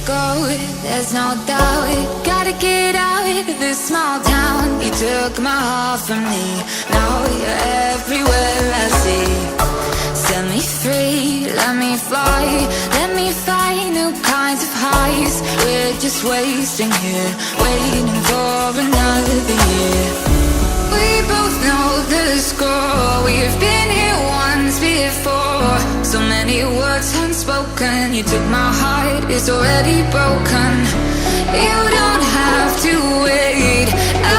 go, there's no doubt. Gotta get out of this small town. You took my heart from me, now you're everywhere I see. Set me free, let me fly, let me find new kinds of highs. We're just wasting here, waiting for another year. We both know the score, we've been here once before. So many words unspoken, you took my heart, it's already broken. You don't have to wait,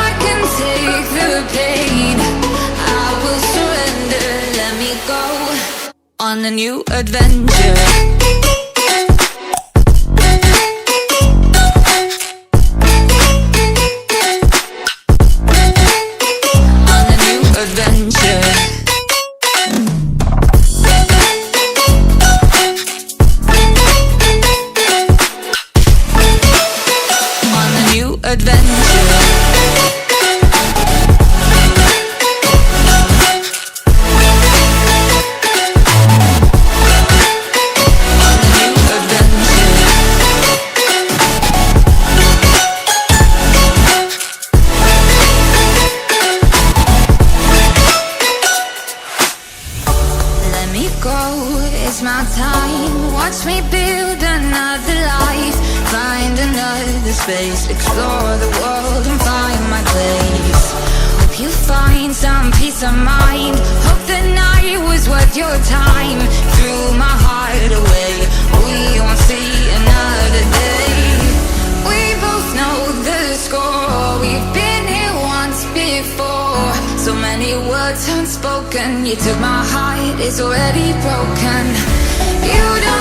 I can take the pain. I will surrender, let me go on a new adventure. It's my time, watch me build another life. Find another space, explore the world and find my place. Hope you find some peace of mind, hope the night was worth your time. Threw my heart away, we won't see another day. We both know the score, we've been here once before. So many words unspoken, you took my heart, it's already broken. You don't